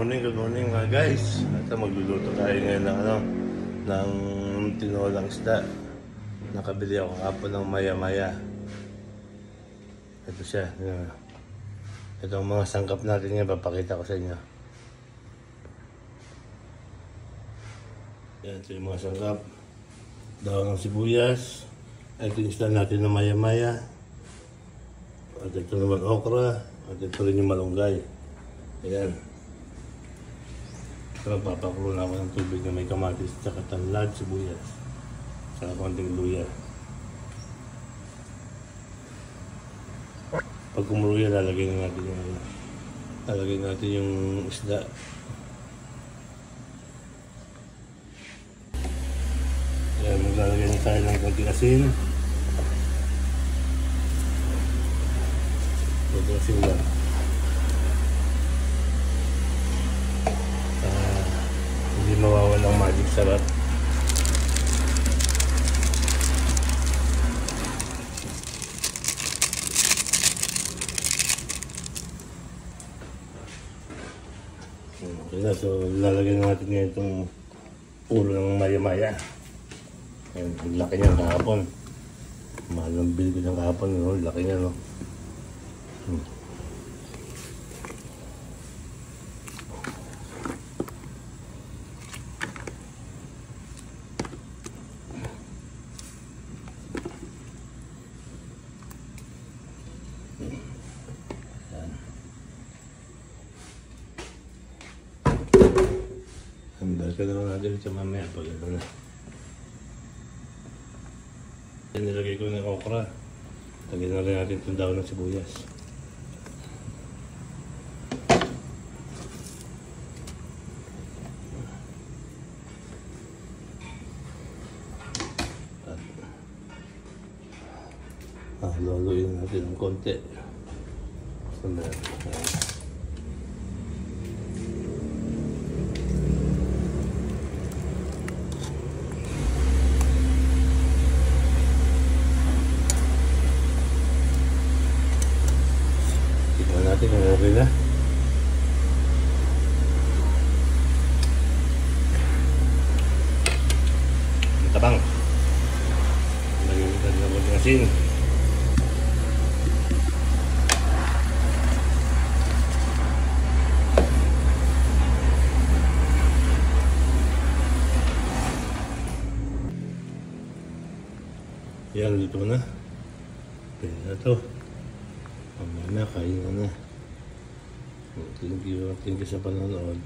Good morning mga guys. Ito magluluto tayo ngayon ng tinolang isda. Nakabili ako kapon ng maya-maya. Ito siya. Ito ang mga sangkap natin ngayon, papakita ko sa inyo. Yan, ito yung mga sangkap. Daon ng sibuyas. Ito yung isda natin na maya-maya. At ito naman okra. At ito rin yung malunggay. Ayan. Ito, papakulo na ako ng tubig na may kamatis, tsaka tanlad, sibuyas, tsaka konting luya. Pag kumulo yan, lalagay natin yung isda. Ayan, maglalagay na tayo ng konting asin. Konting asin lang. Hindi mawawalang magic sarap. Okay na, so lalagyan natin ngayon itong ulo ng maya-maya. Ayan, ang laki niya kahapon. Mahal ng bili ko niyang kahapon, no? Laki niya, no? Hambal ka naman natin sa mamaya pag ito na. Nilagay ko ng okra. Lagyan na rin natin itong daon ng sibuyas. At luluin natin ng konti. Sandali. Natin kung okay na. Ang tabang. Nagiging na ng asin. Yan, dito na. Pwede na ito. Mamaya na, kain na. Thank you sa panonood.